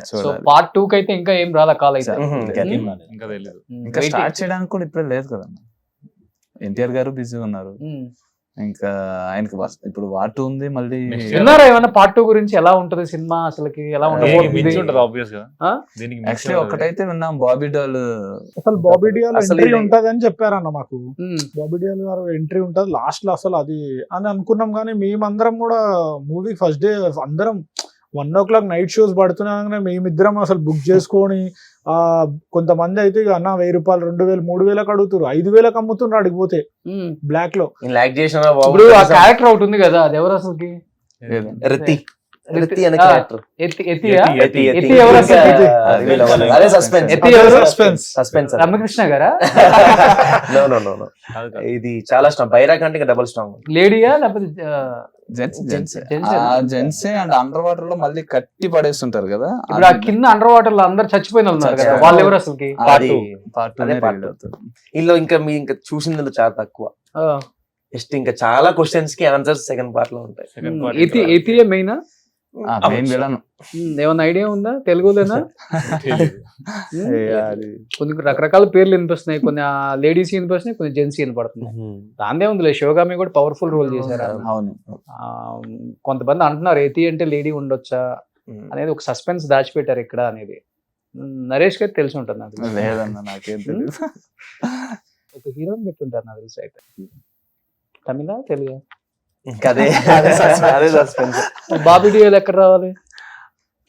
సో చూడాలి. పార్ట్ 2 కి అయితే ఇంకా ఏం రాలా కాల్ అయితే. ఇంకా ఇంకా తెలియదు. ఇంకా స్టార్ట్ చేయడానికి కూడా ఇప్పుడే లేదు కదా, ఎన్టీఆర్ గారు బిజీ ఉన్నారు, ఇంకా ఆయనకి ఇప్పుడు వాటు ఉంది మళ్ళీ. Next year. విన్నారా ఏమన్నా పార్ట్ 2 గురించి? ఎలా ఉంటది సినిమా అసలుకి, ఎలా దీనికి ఉండబోతుంది? మించి ఉంటది ఆబ్వియస్ గా. ఆ? దీనికి మించి యాక్చువల్లీ ఉంటది. ఒకటైతే విన్నాం, బాబీ డాల్ అసలు బాబీ డియోల్ అసలు ఎంట్రీ ఇది- ఉంటది అని చెప్పారన్న మాకు. ఉమ్, బాబీ డియోల్ గారు ఎంట్రీ ఉంటది లాస్ట్ లో, అసలు అది అని అనుకున్నాం. కానీ మేమందరం కూడా మూవీ ఫస్ట్ డే అందరం 1 o'clock నైట్ షోస్ పడుతున్నాగానే మేమిద్దరం అసలు బుక్ చేసుకొని, కొంతమంది అయితే ఇక అన్న 1000 రూపాయలు 2000 3000 అడుగుతారు, 5000 అమ్ముతున్నారు అడిగిపోతే ఉమ్. బ్లాక్ లో. నేను లాక్ చేసిన ఇప్పుడు ఆ క్యారెక్టర్ ఒకటి ఉంది కదా, అది ఎవరు అసలుకి? రతి రతి అనే ఆ, క్యారెక్టర్. ఎత్తియా? ఎత్తి. ఎత్తి ఎవరు అసలు? అదే సస్పెన్స్. ఎత్తి ఎవరు? సస్పెన్స్. సస్పెన్స్. రమకృష్ణ గారా? నో నో నో నో, కాదు కాదు. ఇది చాలా స్ట్రాంగ్. బైరా కంటే ఇంకా డబుల్ స్ట్రాంగ్. లేడీయా లేకపోతే జెంట్సే అండ్ అండర్ వాటర్ లో మళ్ళీ కట్టి పడేస్తుంటారు కదా, ఇప్పుడు ఆ కింద అండర్ వాటర్ లో అందరు చచ్చిపోయిన వాళ్ళు ఉన్నారు కదా, వాళ్ళు ఎవరు అసలుకి? అది పార్ట్ అదే part two. ఇందులో ఇంకా మీ ఇంకా చూసింది చాలా తక్కువ. ఆ, జస్ట్ ఇంకా చాలా క్వశ్చన్స్ కి ఆన్సర్స్ సెకండ్ పార్ట్ లో ఉంటాయి. Second part ఎతియే మెయిన్. విలన్. ఏమన్నా ఐడియా ఉందా తెలుగులోనా? తెలీదు. కొన్ని రకరకాల పేర్లు వినిపిస్తున్నాయి, కొన్ని లేడీస్ వినిపిస్తున్నాయి, కొన్ని జెంట్స్ వినపడుతున్నాయి. దాందే ఉందిలే, శివగామి కూడా పవర్ఫుల్ రోల్ చేశారు. అవును. ఆ, కొంతమంది అంటున్నారు ఎతి అంటే లేడీ ఉండొచ్చా అనేది, ఒక సస్పెన్స్ దాచిపెట్టారు ఇక్కడ అనేది. నరేష్ గారు తెలిసి ఉంటుంది నాకు తెలిసి. లేదన్న నాకేం తెలియదు. ఒక హీరోని పెట్టుంటారు నాకు తెలిసి. అయితే తమిళ తెలుగు ఇంకా అదే అదే సస్పెన్స్. బాబీ డియోల్ ఎక్కడ రావాలి?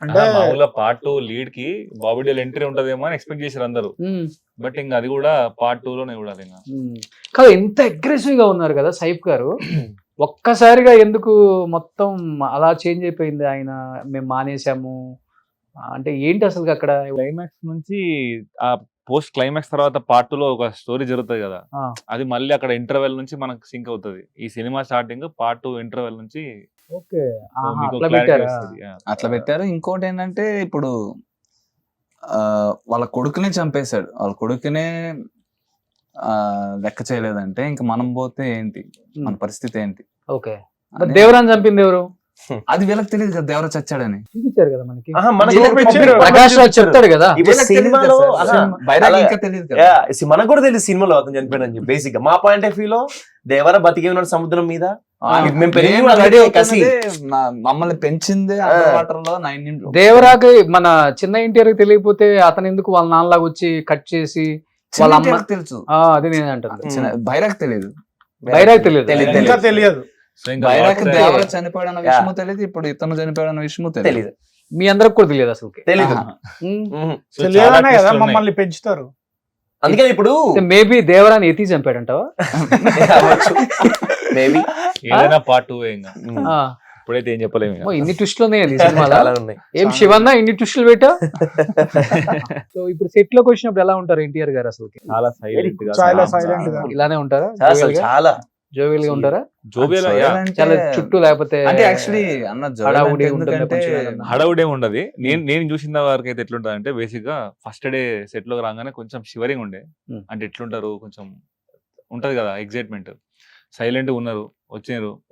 అంటే మామూలుగా పార్ట్ 2 లీడ్ కి బాబీ డియోల్ ఎంట్రీ ఉంటదేమో అని ఎక్స్పెక్ట్ చేశారు అందరూ. బట్ ఇంకా అది కూడా పార్ట్ 2 లోనే చూడాలి. ఇంకా కాదు, ఎంత అగ్రెసివ్ గా ఉన్నారు కదా సైఫ్ గారు. ఒక్కసారిగా ఎందుకు మొత్తం అలా చేంజ్ అయిపోయింది ఆయన, మేము మానేసాము అంటే ఏంటి అసలు అక్కడ? క్లైమాక్స్ నుంచి ఆ పోస్ట్ క్లైమాక్స్ తర్వాత పార్ట్ 2 లో ఒక స్టోరీ జరుగుతుంది కదా, ఆ. అది మళ్ళీ అక్కడ ఇంటర్వెల్ నుంచి మనకు సింక్ అవుతుంది. ఈ సినిమా స్టార్టింగ్ పార్ట్ 2 ఇంటర్వెల్ నుంచి ఓకే, మీకు అట్లా clarity పెట్టారా? వస్తది. Yeah. అట్లా పెట్టారు. ఇంకోటి ఏంటంటే ఇప్పుడు వాళ్ళ కొడుకునే చంపేశాడు, వాళ్ళ కొడుకునే లెక్క చేయలేదంటే ఇంకా మనం పోతే ఏంటి, మన పరిస్థితి ఏంటి ఓకే, దేవరాన్ చంపింది ఎవరు? అది వీళ్ళకి తెలియదు కదా, దేవర చచ్చాడని. చూపించారు కదా మనకి. మనకి ప్రకాష్ రాజ్ చెప్తాడు కదా. ఇప్పుడు సినిమాలో బైరాగి ఇంకా తెలియదు కదా. మనకు కూడా తెలియదు సినిమాలో అతను చనిపోయాడని చెప్పి. బేసిక్ గా మా పాయింట్ ఆఫ్ వ్యూ లో దేవర బతికే ఉన్నాడు సముద్రం మీద. మేము పెరిగి రెడీ కసి మమ్మల్ని పెంచిందే వాటర్ లో 9 దేవరాకి మన చిన్న ఎన్టీఆర్ తెలియకపోతే అతను ఎందుకు వాళ్ళ నాన్నలాగా వచ్చి కట్ చేసి వాళ్ళ అమ్మ తెలుసు, అది నేను అంటాను. బైరాగ్ తెలియదు, బైరాగ్ తెలియదు. ఇంకా తెలియదు. So ఇంకా బైరాగ్ what- దేవర చనిపోయాడన్న విషయము తెలియదు, ఇప్పుడు ఇతను చనిపోయాడన్న విషయము తెలియదు. తెలీదు మీ అందరికి కూడా తెలియదు అసలు. తెలీదు. So తెలియదనే చాలా కదా twists ఉన్నాయి. మమ్మల్ని పెంచుతారు. అందుకని ఇప్పుడు మేబీ దేవరాని ఎత్తి చంపాడంటావా? మేబీ ఏదైనా పార్ట్ 2 ఇంకా ఇప్పుడైతే ఏం చెప్పలేము ఇంకా. ఇన్ని ట్విస్టులు ఉన్నాయి ఈ సినిమాలో. చాలా ఉన్నాయి. ఏం శివన్న ఇన్ని ట్విస్టులు పెట్టా? సో ఇప్పుడు సెట్ లోకి వచ్చినప్పుడు ఎలా ఉంటారు ఎన్టీఆర్ గారు అసలు? చాలా సైలెంట్ గా చాలా సైలెంట్ గా. ఇలానే ఉంటారా? అసలు చాలా జోవియల్ గా ఉంటారా? జోబియల్ చాలా చుట్టూ లేకపోతే అంటే యాక్చువల్లీ అన్న హడావుడి ఉంటుంది ఎందుకంటే కొంచెం ఏదన్నా. హడావుడే ఉండదు. నేను చూసిన వరకు అయితే ఎట్లుంటది అంటే, బేసిక్ గా ఫస్ట్ డే సెట్ లోకి రాగానే కొంచెం షివరింగ్ ఉండే. అంటే ఎట్లుంటారు, కొంచెం ఉంటది కదా ఎగ్జైట్మెంట్. సైలెంట్ ఉన్నారు,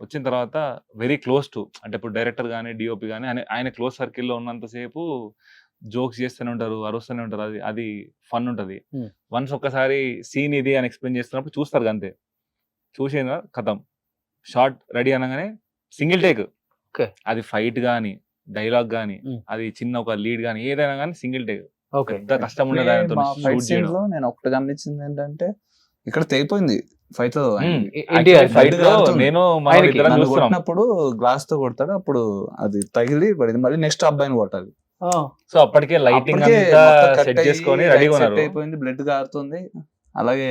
వచ్చిన తర్వాత వెరీ క్లోజ్ టు, అంటే ఇప్పుడు డైరెక్టర్ కానీ డిఓపి కానీ ఆయన క్లోజ్ సర్కిల్లో ఉన్నంతసేపు జోక్స్ చేస్తూనే ఉంటారు, అరుస్తూనే ఉంటారు. అది ఫన్ ఉంటది. వన్స్ ఒక్కసారి సీన్ ఇది అని ఎక్స్ప్లెయిన్ చేస్తున్నప్పుడు చూస్తారు అంతే. చూసిన కథం షార్ట్ రెడీ అనగానే సింగిల్ టేక్. అది ఫైట్ గానీ, డైలాగ్ గానీ, అది చిన్న ఒక లీడ్ గానీ, ఏదైనా కానీ సింగిల్ టేక్. పెద్ద కష్టం ఉండదు ఆయనతో మా షూట్ ఫైట్ సీన్ చేయడం. లో నేను ఒకటి గమనించింది ఏంటంటే, ఇక్కడ తెగిపోయింది ఫైట్ లో ఎన్టీఆర్ ఫైట్ లో కారుతుంది. నేను మన ఆయనకి ఇద్దరం నన్ను చూస్తున్నాం. కొట్టినప్పుడు గ్లాస్ తో కొడతాడు, అప్పుడు అది తగిలి పడింది, మళ్ళీ నెక్స్ట్ అబ్బాయిని కొట్టాలి. సో అప్పటికే లైటింగ్ అప్పటికే అంతా మొత్తం cut సెట్ అయ్యి, చేసుకొని light రెడీగా set ఉన్నారు. అయిపోయింది, బ్లడ్ కారుతుంది, అలాగే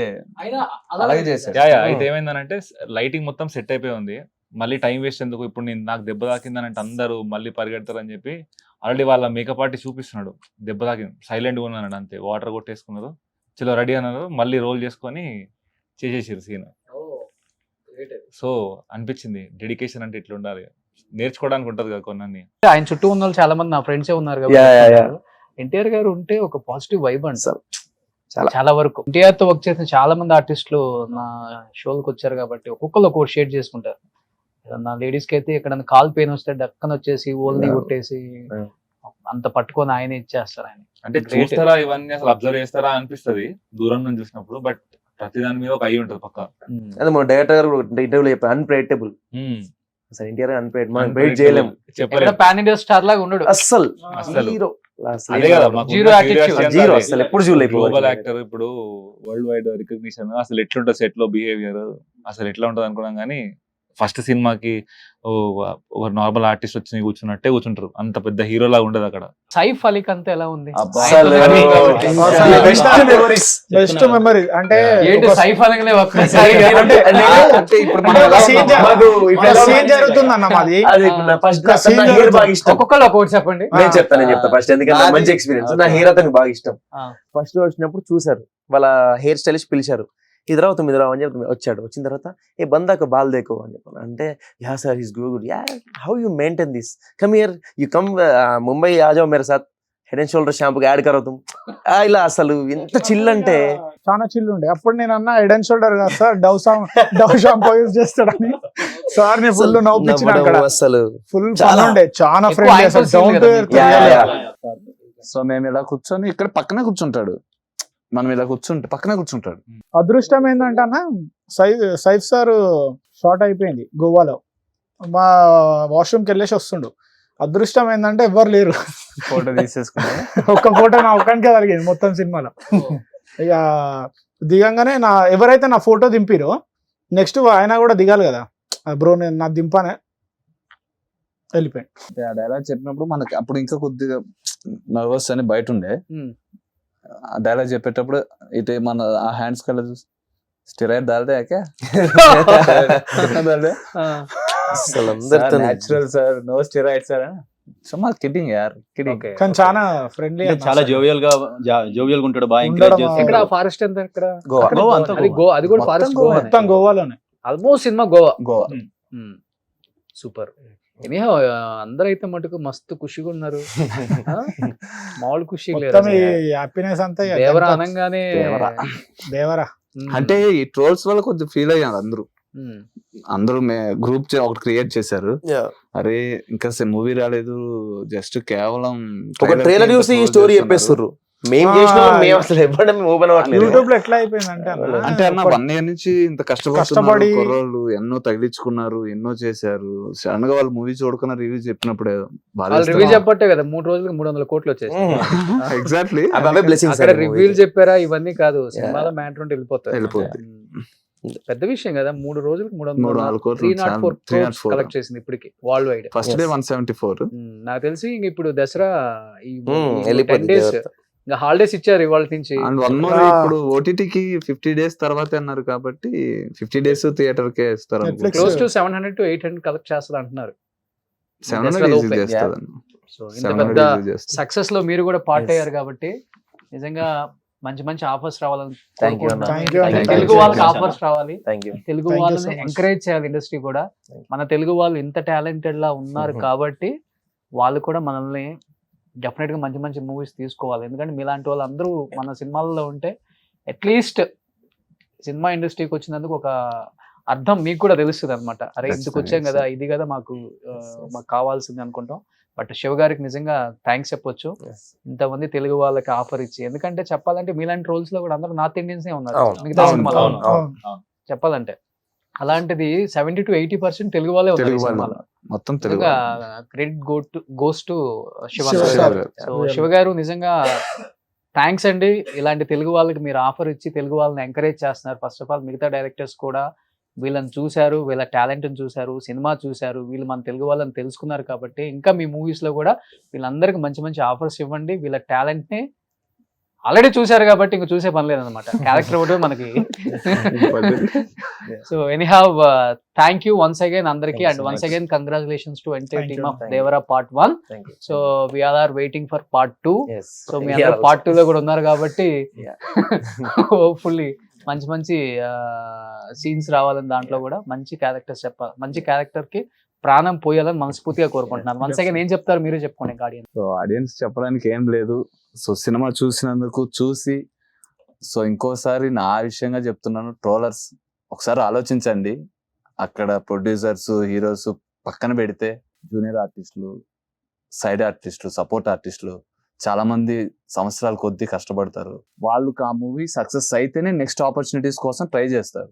అలాగే చేశారు. యా అయితే ఏమైందనంటే లైటింగ్ మొత్తం సెట్ అయిపోయి ఉంది. మళ్ళీ టైం వేస్ట్ ఎందుకు, ఇప్పుడు నేను నాకు దెబ్బ తాకిందనంటే అందరూ మళ్ళీ పరిగెడతారని చెప్పి ఆల్రెడీ వాళ్ళ మేకప్ ఆర్టిస్ట్ చూపిస్తున్నాడు, దెబ్బ తాకింది, సైలెంట్ గా ఉన్నాడు అంతే, వాటర్ కొట్టేసుకున్నారు, చలో రెడీ అన్నారు, మళ్ళీ రోల్ చేసుకొని చేసేసారు సీన్. సో అనిపించింది డెడికేషన్ అంటే ఇట్లా ఉండాలి, నేర్చుకోవడానికి ఉంటది కదా కొన్ని. ఆయన చుట్టూ ఉన్న వాళ్ళు చాలా మంది నా ఫ్రెండ్సే ఉన్నారు Yeah, yeah, yeah. కాబట్టి ఎన్టీఆర్ గారు ఉంటే ఒక పాజిటివ్ వైబ్ అంటారు చాలా. చాలా వరకు. ఎన్టీఆర్ తో వర్క్ చేసిన చాలా మంది ఆర్టిస్టులు నా షోలకు వచ్చారు కాబట్టి ఒక్కొక్కరు ఒక్కొక్క షేడ్ చేసుకుంటారు. నా లేడీస్ కి అయితే ఇక్కడ కాల్ పెయిన్ వస్తే డక్కన వచ్చేసి ఓల్ని కొట్టేసి అంత పట్టుకొని ఆయన ఇచ్చేస్తారు. ఆయన అంటే చూస్తారా ఇవన్నీ అసలు అబ్జర్వ్ చేస్తారా అనిపిస్తది దూరం నుంచి చూసినప్పుడు, బట్ ప్రతి దాని మీద ఒక ఐ ఉంటది పక్క. అదే మన డైరెక్టర్ గారు ఇంటర్వ్యూలో చెప్పారు, అన్ప్రెడిక్టబుల్. అసలు ఎన్టీఆర్ అన్ప్రెడిక్ట్, మనం వెయిట్ చేయలేం. ఎక్కడ పాన్ ఇండియా స్టార్ లాగా ఉండడు అస్సలు అస్సలు. హీరో అదే కదా మాకు Zero ఉన్న attitude. curiosity అంతా జీరో, అదే. అసలు ఎప్పుడు చూడలేదు. గ్లోబల్ యాక్టర్, ఇప్పుడు వరల్డ్ వైడ్ రికగ్నిషన్, అసలు ఎట్లుంటుంది సెట్ లో బిహేవియర్, అసలు ఎట్లా ఉంటది అనుకున్నాం కానీ ఫస్ట్ సినిమాకి ఒక నార్మల్ ఆర్టిస్ట్ వచ్చి కూర్చున్నట్టే కూర్చుంటారు, అంత పెద్ద హీరో లాగా ఉండదు అక్కడ. సైఫ్ అలీ అంతా ఎలా ఉంది? అసలు బెస్ట్ మెమరీ అంటే ఏంటి ఒక- సైఫ్ అలీనే ఒక్కసారి అంటే అంటే ఇప్పుడు అంటే ఒక scene scene జరుగుతుందన్న మాది. ఒక్కొక్కరు ఒక్కొక్కటి చెప్పండి. నేను చెప్తా ఫస్ట్, ఎందుకంటే నాకు మంచి ఎక్స్పీరియన్స్. నా హెయిర్ అతనికి బాగా ఇష్టం. ఆ. ఫస్ట్ వచ్చినప్పుడు చూసారు, వాళ్ళ హెయిర్ స్టైలిస్ట్ పిలిచారు, ఇద్దరు అవుతాం అని చెప్పి వచ్చాడు. వచ్చిన తర్వాత ఏ బందాక బాల్ దేకో అని చెప్పాను. అంటే yeah sir is good, yeah how you maintain this, come here, you come Mumbai ఆ జాओ मेरे साथ, head and shoulder shampoo ad కరవుతాం. ఇలా అసలు ఎంత చిల్ అంటే చాలా చిల్లు ఉండే. అప్పుడు నేను అన్న హెడ్ అండ్ షోల్డర్ కాదు సార్, డవ్ షాంపూ యూజ్ చేస్తాడని సార్ ని ఫుల్ నవ్వుపించిన అక్కడ. అసలు ఫుల్ చాలా. ఉండే, చాలా ఎక్కువ ఫ్రెండ్లీ, ankle అసలు డౌన్ scene టు కదా ఎర్త్. Yeah, yeah. సో మేము ఇలా కూర్చొని ఇక్కడ పక్కనే కూర్చుంటాడు, మనం ఇలా కూర్చుంటే పక్కనే కూర్చుంటాడు. అదృష్టం ఏంటంటే అన్న సైఫ్ సార్ షార్ట్ అయిపోయింది గోవాలో, మా వాష్రూమ్కి వెళ్ళేసి వస్తుండు. అదృష్టం ఏంటంటే ఎవ్వరు లేరు, ఫోటో తీసేసుకున్నాడు. ఒక్క ఫోటో నా ఒక్కనికే కలిగింది మొత్తం సినిమాలో. ఇక దిగంగానే ఎవరైతే నా ఫోటో దింపిరో నెక్స్ట్ ఆయన కూడా దిగాలి కదా, బ్రో నేను నా దింపానే వెళ్ళిపోయాను. ఆ డైలాగ్ చెప్పినప్పుడు మనకి అప్పుడు ఇంకా కొద్దిగా నర్వస్ అని బయట ఉండే. ఆ డైలాగ్ చెప్పేటప్పుడు ఇటు మన ఆ హ్యాండ్స్ కలర్ చూసి స్టెరాయిడ్ దాల్దే అసలు అందరితో natural sir, no steroid sir. Suma kidding యార్, కిడ్డింగ్. కానీ చాలా ఫ్రెండ్లీ, చాలా జోవియల్ గా ఉంటాడు, బాగా ఉండడం ఎంకరేజ్ చేస్తాడు. ఎక్కడ ఫారెస్ట్ ఎంత ఇక్కడ? గోవా. అక్కడ గోవా అంతా అది అది కూడా మొత్తం ఫారెస్ట్ గోవా. మొత్తం గోవాలోనే. Almost cinema Goa. Goa. Super. Anyhow అందరైతే మటుకు మస్తు ఖుషిగా ఉన్నారు. మామూలు ఖుషి లేదు. మొత్తం ఈ హ్యాపీనెస్ అంతా ఇక దేవరా tempo. అనంగానే దేవరా అంటే ఈ ట్రోల్స్ వల్ల కొంచెం ఫీల్ అయ్యారు అందరూ. ఉమ్. అందరూ గ్రూప్ ఒకటి క్రియేట్ చేశారు. Yeah. అరే ఇంకా మూవీ రాలేదు, జస్ట్ కేవలం ఒక ట్రైలర్ చూసి ఈ స్టోరీ చెప్పేస్తారు. మేము చేసిన మేము అసలు ఎవ్వడం ఓపెన్ అవ్వట్లేదు. యూట్యూబ్ లో ఎట్లా అయిపోయిందంటే అన్న, అంటే అన్న 1 year నుంచి ఇంత కష్టపడి కష్టపడి కుర్రోళ్ళు ఎన్నో తగిలించుకున్నారు, ఎన్నో చేశారు. సడన్ గా వాళ్ళు మూవీ చూడకుండా రివ్యూ చెప్పినప్పుడు వాళ్ళు రివ్యూ చెప్పట్టే కదా 3 రోజులకి 300 కోట్లు వచ్చేసి. ఎగ్జాక్ట్లీ అవే blessings అక్కడ అన్న రివ్యూలు movie. చెప్పారా ఇవన్నీ కాదు, సినిమాలో మ్యాటర్ ఉంటే వెళ్ళిపోతాయి. వెళ్ళిపోద్ది. పెద్ద విషయం కదా, 3 రోజులకి 304 కోట్లు 304 304 కలెక్ట్ చేసింది ఇప్పటికి వరల్డ్ వైడ్. First day 174. నాకు తెలిసి ఇంక ఇప్పుడు దసరా ఈ 10 వెళ్ళిపోతుంది days దేవత. ఇంకా హాలిడేస్ ఇచ్చారు ఇవాళ నుంచి. అండ్ వన్ మోర్, ఇప్పుడు ఓటీటీకి 50 days తర్వాత అన్నారు కాబట్టి 50 days థియేటర్ కే ఇస్తారు. Netflix. Close to 700 to 800 collect చేస్తారు అంటున్నారు. 700 దసరా easy లోపే. చేస్తారు. సో ఇంత 700 పెద్ద easy చేస్తారు. సక్సెస్ లో మీరు కూడా పార్ట్ Yes. అయ్యారు కాబట్టి నిజంగా మంచి మంచి ఆఫర్స్ రావాలని Thank you అన్న. Thank you అన్న. కోరుకుంటున్నాను. Telugu Thank you. వాళ్ళకి Thank you. ఆఫర్స్ రావాలి, Thank you. Telugu Thank you వాళ్ళని so much. ఎంకరేజ్ చేయాలి ఇండస్ట్రీ కూడా. Thank you. మన తెలుగు వాళ్ళు ఇంత టాలెంటెడ్ లా ఉన్నారు కాబట్టి వాళ్ళు కూడా మనల్ని డెఫినెట్ గా మంచి మంచి మూవీస్ తీసుకోవాలి. ఎందుకంటే మీలాంటి వాళ్ళు అందరూ మన సినిమాల్లో ఉంటే అట్లీస్ట్ సినిమా ఇండస్ట్రీకి వచ్చినందుకు ఒక అర్థం మీకు కూడా తెలుస్తుంది అనమాట. అరే ఇందుకు వచ్చాం కదా, ఇది కదా మాకు కావాల్సింది అనుకుంటాం. బట్ శివ గారికి నిజంగా థ్యాంక్స్ చెప్పొచ్చు, ఇంతమంది తెలుగు వాళ్ళకి ఆఫర్ ఇచ్చి. ఎందుకంటే చెప్పాలంటే మీలాంటి రోల్స్ లో కూడా అందరూ నార్త్ ఇండియన్స్ ఉన్నారు అవును. మిగతా అవును, సినిమాలో. అవును, అవును. చెప్పాలంటే అలాంటిది 70 to 80% తెలుగు వాళ్ళే ఉన్నారు తెలుగు ఈ వాళ్ళు సినిమాలో. మొత్తం తెలుగు నిజంగా credit goes to Shiva Shiva గారు. సార్. సో శివ గారు నిజంగా థ్యాంక్స్ అండి. ఇలాంటి తెలుగు వాళ్ళకి మీరు ఆఫర్ ఇచ్చి తెలుగు వాళ్ళని ఎంకరేజ్ చేస్తున్నారు. ఫస్ట్ ఆఫ్ ఆల్ మిగతా డైరెక్టర్స్ కూడా వీళ్ళని చూశారు, వీళ్ళ టాలెంట్ని చూశారు, సినిమా చూశారు, వీళ్ళు మన తెలుగు వాళ్ళని తెలుసుకున్నారు కాబట్టి ఇంకా మీ మూవీస్లో కూడా వీళ్ళందరికీ మంచి మంచి ఆఫర్స్ ఇవ్వండి. వీళ్ళ టాలెంట్ని ఆల్రెడీ చూశారు కాబట్టి ఇంక చూసే పని లేదనమాట. క్యారెక్టర్ ఒకటి మనకి. So anyhow thank you once again అందరికి, and once again congratulations to entire team of Devara part 1. So we're are waiting for part 2. So మీ అందరూ పార్ట్ 2 లో కూడా ఉన్నారు కాబట్టి హోప్ఫుల్లీ మంచి మంచి సీన్స్ రావాలని, దాంట్లో కూడా మంచి క్యారెక్టర్స్ చెప్పాలి, మంచి క్యారెక్టర్ కి ప్రాణం పోయాలని మనస్ఫూర్తిగా కోరుకుంటున్నాను. వన్స్ అగైన్ ఏం చెప్తారు మీరే చెప్పుకోండి ఆడియన్స్. సో ఆడియన్స్ చెప్పడానికి ఏం లేదు. సో సినిమా చూసినందుకు చూసి, సో ఇంకోసారి నా విషయంగా చెప్తున్నాను, ట్రోలర్స్ ఒకసారి ఆలోచించండి. అక్కడ ప్రొడ్యూసర్స్, హీరోస్ పక్కన పెడితే జూనియర్ ఆర్టిస్టులు, సైడ్ ఆర్టిస్టులు, సపోర్ట్ ఆర్టిస్టులు చాలా మంది సంవత్సరాల కొద్దీ కష్టపడతారు. వాళ్ళకి ఆ మూవీ సక్సెస్ అయితేనే నెక్స్ట్ ఆపర్చునిటీస్ కోసం ట్రై చేస్తారు.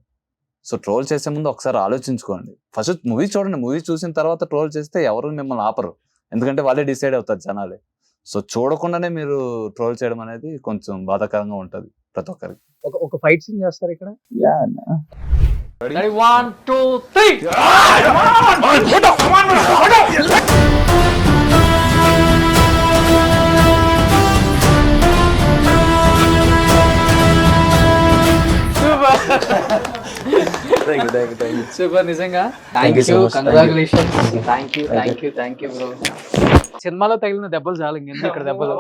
సో ట్రోల్ చేసే ముందు ఒకసారి ఆలోచించుకోండి. ఫస్ట్ మూవీ చూడండి, మూవీ చూసిన తర్వాత ట్రోల్ చేస్తే ఎవరు మిమ్మల్ని ఆపరు, ఎందుకంటే వాళ్ళే డిసైడ్ అవుతారు జనాలే. సో చూడకుండానే మీరు ట్రోల్ చేయడం అనేది కొంచెం బాధాకరంగా ఉంటది ప్రతి ఒక్కరికి. ఒక ఫైట్ సీన్ చేస్తారు ఇక్కడ. 1, 2, 3. సూపర్, నిజంగా Thank you so much. Congratulations. Thank you bro. సినిమాలో తగిలిన దెబ్బలు చాలు, ఇంకెందుకు ఇక్కడ దెబ్బలు.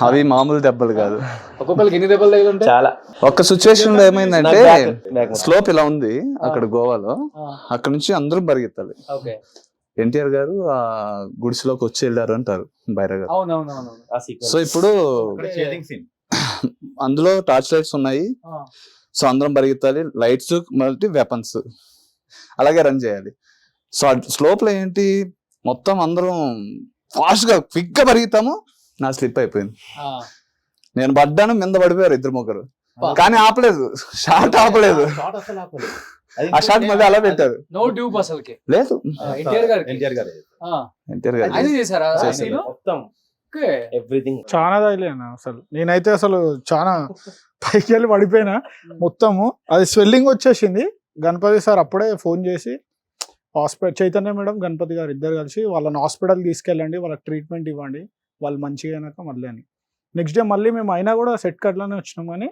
అవి మామూలు దెబ్బలు కాదు. ఒక్కొక్కరికి ఎన్ని దెబ్బలు తగిలి ఉంటాయి? చాలా. ఒక సిచ్యువేషన్ లో ఏమైందంటే స్లోప్ ఇలా ఉంది అక్కడ గోవాలో, అక్కడ నుంచి అందరూ పరిగెత్తాలి. ఓకే. ఎన్టీఆర్ గారు ఆ గుడిసెలోకి వచ్చి వెళ్ళారు అంటారు బైరా గారు. అవునవునవును. సో ఇప్పుడు అందులో టార్చ్ లైట్స్ ఉన్నాయి. సో అందరం పరిగెత్తాలి, లైట్స్ మళ్ళీ వెపన్స్ అలాగే రన్ చేయాలి. సో స్లోప్ లో ఏంటి, మొత్తం అందరం ఫాస్ట్ గా క్విక్ గా పరిగెత్తాము. నా స్లిప్ అయిపోయింది, నేను పడ్డాను, మీద పడిపోయారు 2-3. కానీ ఆపలేదు, షాట్ ఆపలేదు. ఆ షాట్ మళ్ళీ అలా పెట్టారు. నో డ్యూప్ అసలుకి లేదు. ఎన్టీఆర్ గారు అది చేశారా? మొత్తం ఎవ్రీథింగ్ చాలా తగిలేనా అసలు. నేనైతే అసలు చాలా పైకి వెళ్ళి పడిపోయినా మొత్తము. అది స్వెల్లింగ్ వచ్చేసింది. గణపతి సార్ అప్పుడే ఫోన్ చేసి హాస్పిటల్, చైతన్య మేడం, గణపతి గారు ఇద్దరు కలిసి వాళ్ళని హాస్పిటల్ తీసుకెళ్ళండి, వాళ్ళకి ట్రీట్మెంట్ ఇవ్వండి, వాళ్ళు మంచిగా అయినాక మళ్ళీ అని. నెక్స్ట్ డే మళ్ళీ మేము అయినా కూడా సెట్ కట్లోనే వచ్చినాం. కానీ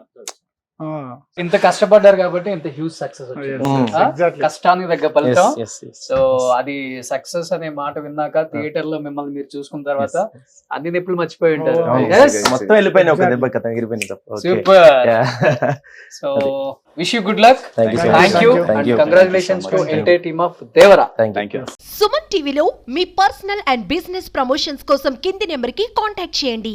ఇంత కష్టపడ్డారు కాబట్టి ఇంత హ్యూజ్ సక్సెస్ వచ్చింది. కష్టానికి తగ్గ ఫలితం. సో అది సక్సెస్ అనే మాట విన్నాక థియేటర్ లో మిమ్మల్ని మీరు చూసుకున్న తర్వాత అన్ని నొప్పులు మర్చిపోయి ఉంటారు. మొత్తం వెళ్ళిపోయినా ఒక దెబ్బ కథ ఎగిరిపోయింది. Super. So wish you good luck. Thank you. Congratulations to entire team of Devara. Thank you. Suman టీవీలో మీ పర్సనల్ అండ్ బిజినెస్ ప్రమోషన్స్ కోసం కింది నెంబర్ కి కాంటాక్ట్ చేయండి.